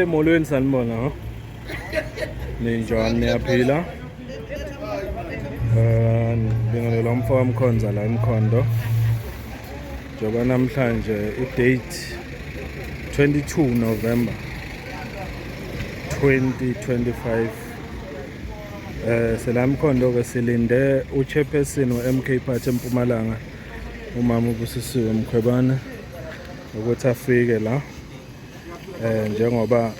Molweni sanibona ho. Ninjani niyaphila? Ngingelo mfo wamkhonza la eMkhondo. Njengoba namhlanje i-date 22 November 2025. Sela eMkhondo ke silinde uchairperson we-MK Party eMpumalanga umama uBusisiwe Mkhwebane ukuthi afike la. Njengoba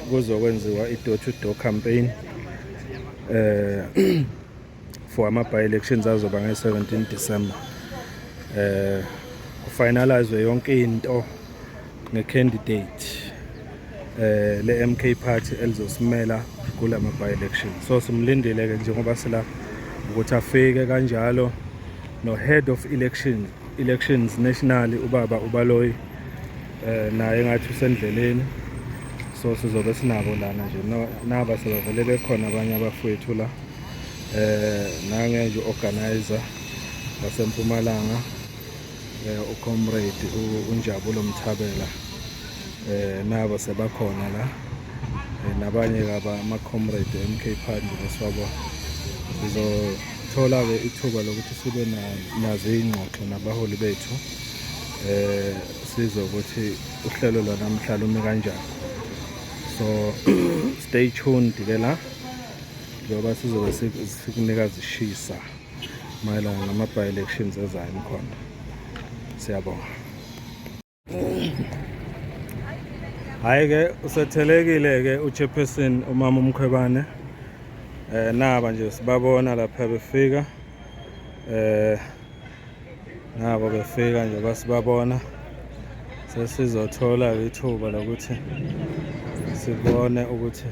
kuzokwenziwa i-door to door campaign for ama-by-elections azoba nge-17 December. Kufinalizwe yonke into nge-candidate le-MK Party elizosimela kula ma-by-election. So simlindile ke njengoba sila ukuthi afike kanjalo no-head of elections national ubaba uBaloyi naye ngathi usendleleni. So sizobe sinabo lana nje naba sebavele bekhona abanye abafowethu la nange nje organizer waseMpumalanga ucomrade uNjabulo Mthabela nabo sebakhona la nabanye ama-comrade MK Party beswabo. Sizothola ke ithuba lokuthi sibe nazo ingxoxo nabaholi bethu sizokuthi uhlelo lwanamhla lume kanjani. So stay tuned ke la njengoba sizobe sikunika zishisa mayelana nama-by-elections ezayo eMkhondo. Siyabonga. Hayi ke usethelekile ke uchairperson umama uMkhwebane naba nje sibabona lapha befika nabo befika nje basibabona. Sesizothola ithuba lokuthi sibone ukuthi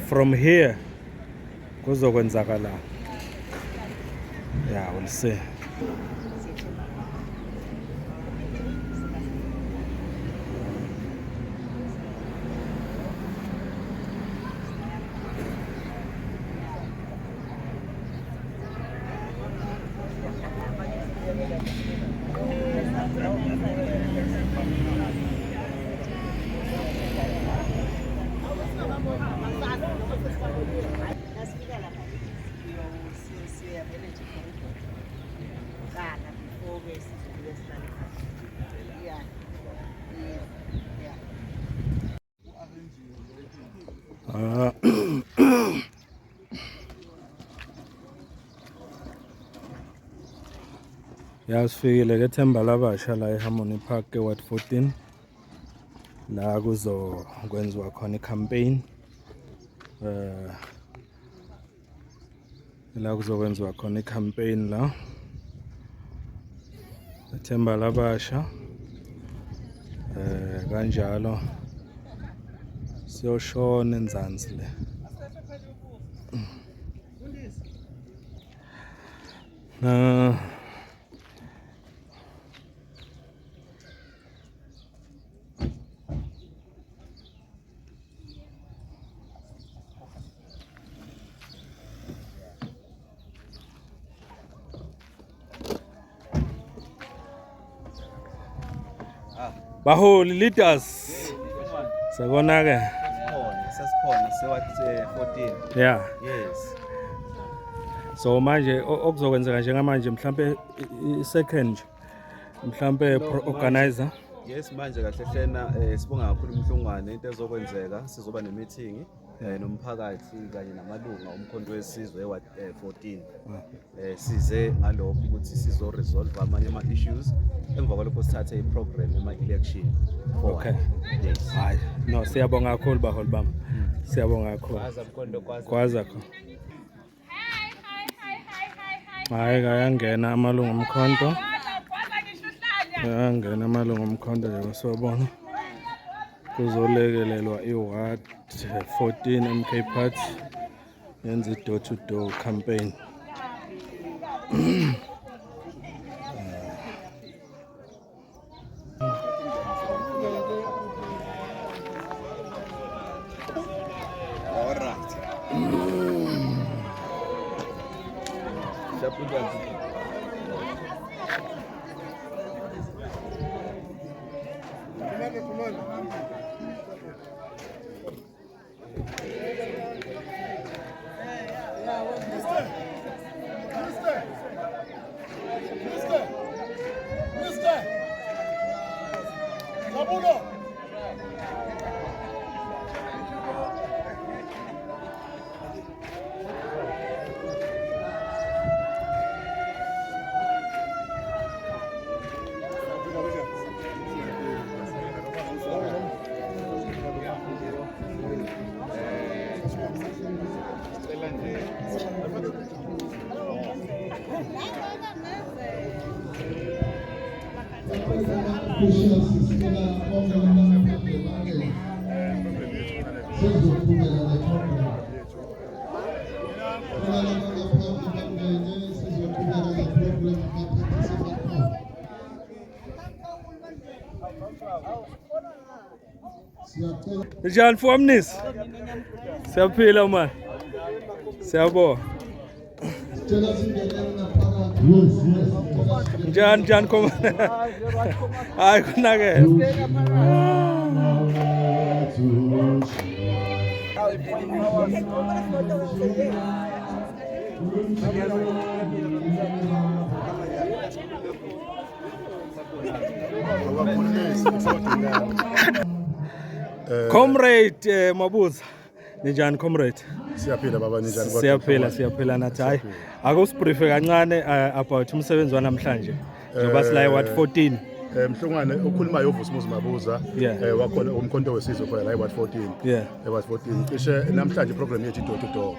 from here kuzokwenzakala. Yeah, we'll see. Yasifikile ke Themba Labasha la eHarmony Park eWard 14 la kuzokwenziwa khona i-campaign la kuzokwenziwa khona i-campaign la eThemba Labasha. Kanjalo siyoshona eNzansi le. Baholi leaders sakona ke sasikhona sewathi 14. yeah. Yes. So manje okuzokwenzeka njengamanje mhlambe i-second mhlambe organizer. Yes, manje kahle hlena sibonga kakhulu umhlongwane into ezokwenzeka sizoba ne-meeting nomphakathi kanye namalunga omkhonto wesizwe eWard 14. Size ngalokho ukuthi sizo-resolve amanye ama-issues emva kwalokho sithathe i-program ema-election. Okay. Yes. Hayi no siyabonga kakhulu baholi bami. Siyabonga kakhulu. Kwaza kho. Hayi kayangena amalunga omkhonto. Kayangena amalunga omkhonto nje sobona. Kuzolekelelwa iWard 14 MK Party yenza i-door to door campaign. Njani mfowamnisi? Siyaphila man. Siyabonga. Njani khoma. Hayi kunake. Comrade Mabuza. Njani comrade? Siyaphila baba njani? Siyaphila nathi. Hayi akusibriefe kancane about umsebenzi wanamhlanje. Njoba sila Ward 14. Mhlongwane okhulumayo uVusimuzi Mabuza wakhona umkhonto wesizwe khona la eWard 14. eWard 14 cishe namhlanje program yethu door to door.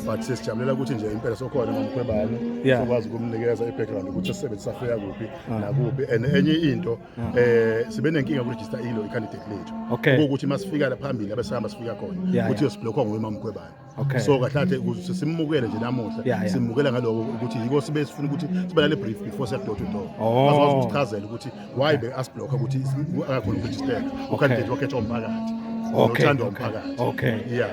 But sesijabulela ukuthi nje impela sokhona ngomkhwebane sokwazi ukumnikeza ibackground ukuthi sisebenza safika kuphi nakuphi and enye into sibe nenkinga ukuregister ilo icandidate lethu ukuthi masifika la phambili abesihamba sifika khona ukuthi yosiblockwa ngoMamkhwebane. So kahle ukuthi simukele nje namuhla simukela ngaloko ukuthi yiko sibe sifuna ukuthi sibalale brief before siya door to door. Bazokwazi ukuchazela ukuthi why be asiblock ukuthi akakhona ukuregister ucandidate wakhe omphakathi. Uthando omphakathi.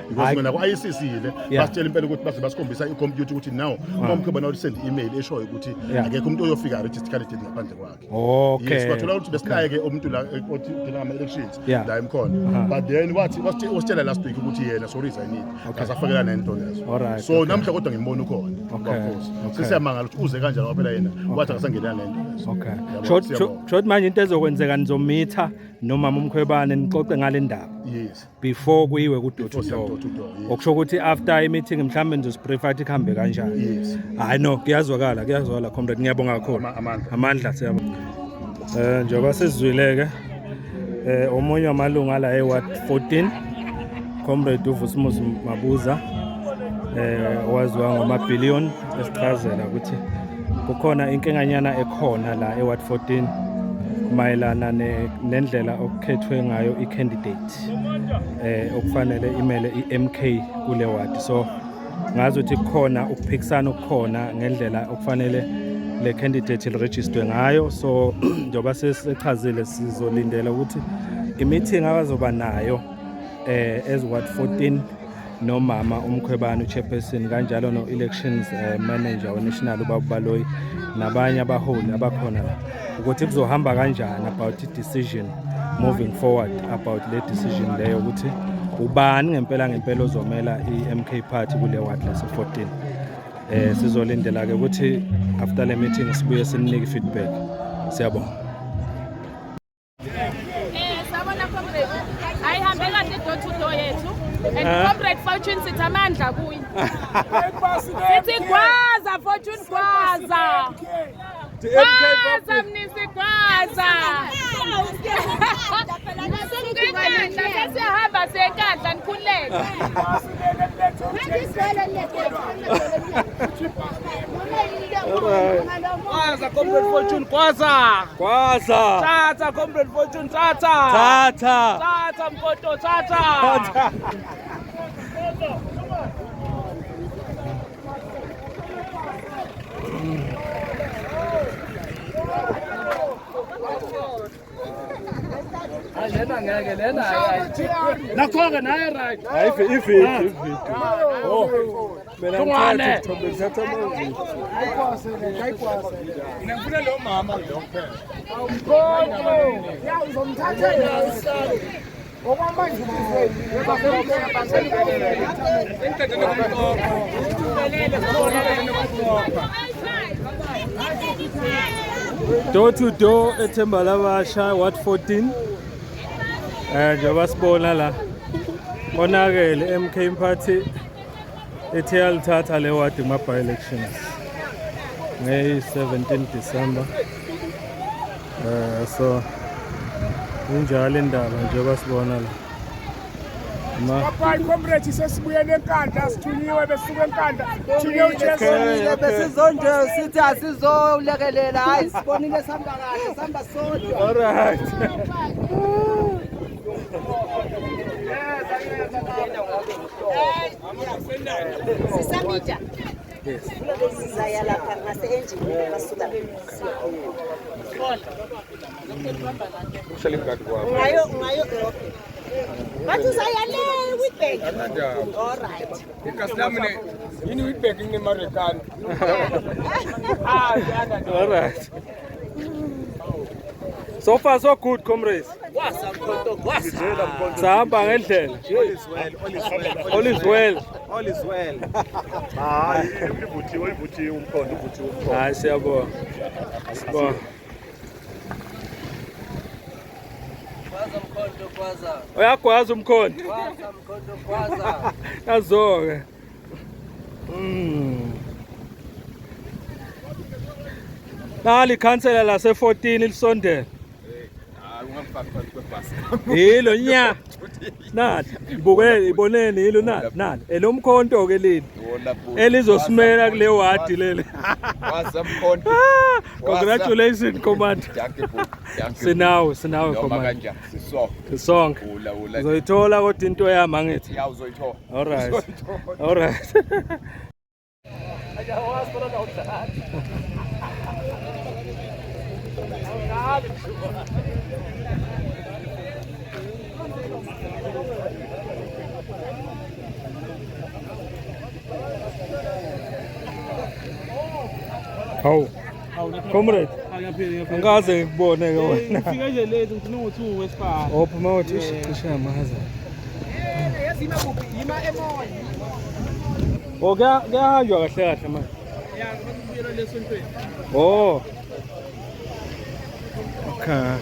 Because mina kwa ICC le basitshela impela ukuthi base basikhombisa icomputer ukuthi now uMamkhwebane usend email eshoyo ukuthi akekho umuntu oyofika register candidate ngaphandle kwakhe. Yes, bathola ukuthi besinayeke umuntu la othi ama elections la emkhona. But then wasitshela last week ukuthi yena so resign akasafakela nento lezo. So namhla kodwa ngimbona ukhona. Of sisiyamangala ukuthi uze kanjani waphela yena wathi akasangenela nento lezo. Short manje into ezokwenzeka nizomitha noma uMamkhwebane nixoxe ngale ndaba. Before kuyiwe ku door to door. Okusho ukuthi after i-meeting mhlambe nizosbrief athi kuhambe kanjani. Hayi no kuyazwakala comrade ngiyabonga kakhulu. Amandla siyabonga. Njoba sizwileke omunye wamalunga la eWard 14 comrade uVusimuzi Mabuza waziwa ngama-billion esichazela ukuthi kukhona inkenganyana ekhona la eWard 14 mayelana nendlela okukhethwe ngayo i-candidate okufanele imele i-MK kule ward. So ngazi ukuthi kukhona ukuphikisana okukhona ngendlela okufanele le candidate iregister ngayo. So njoba sesichazile sizolindela ukuthi i-meeting abazoba nayo eWard 14 nomama uMkhwebane uchairperson kanjalo no-elections manager we-national uBabaloyi nabanye abaholi abakhona la ukuthi kuzohamba kanjani about i-decision moving forward about le decision leyo ukuthi ubani ngempela ozomela i-MK party kule ward lase 14. Sizolindela ke ukuthi after le meeting sibuye sinike feedback. Siyabonga. Sabona comrade ayihambe kahle door to door yethu and comrade Fortune sithi amandla kuyi. Sithi gwaza Fortune gwaza. Gwaza mnisi gwaza. Sesihamba senkandla nikhuleke. Gwaza comrade Fortune gwaza. Tata comrade Fortune tata mkoto tata. Nakhoke naye right. If. Oh. ngithatha isithombe ngithatha amazwi. Ngifuna lo mama lo kuphela. Door to door eThemba Labasha Ward 14. Njengoba sibona la konakele MK Party ethe yalithatha le ward kuma elections nge-17 December. So injalo indaba njengoba sibona la. Papa comrade sesibuyele enkandla sithunyiwe besuka enkandla thunye uJesu besizonje sithi asizolekelela hayi sibonile sihamba kahle sihamba sodwa. All right. Sisamija. Yes. Sizaya lapha ngase-engine basuka. Ngayo okay. Bathi saya le Witbank. All right. Ikaslamne yini Witbank ngemarekani. All right. So far so good, comrades. Sahamba ngendlela. All is well. All is well. Hayi ivuthiwe umkhondo uvuthiwe. Hayi siyabonga. Sibonga. Uyagwaza umkhondo. Azoke. Nali ikhansela lase 14 lisondela. Yilo nya. Nathi iboneni yilo nathi. Elomkhonto ke leli. Elizosimela kule wadi leli. Wasamkhonto. Congratulations Commander. Sinawe Commander. Sisonke. Uzoyithola kodwa into yami angithi. Ya uzoyithola. All right. All right. Hawu. Comrade. Angaze ngikubone ke wena. Ngifika nje late ngifuna ukuthi uwesifana. Ophuma uthi cishe yamaza. Yazima kuphi yima emoya. Kuyahanjwa kahle kahle manje. Ya ngibuyela lesontweni. Oh. Okay.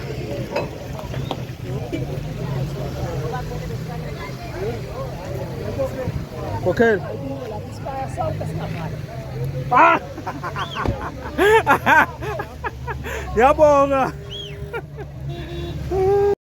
Okay. Ah! Yabonga.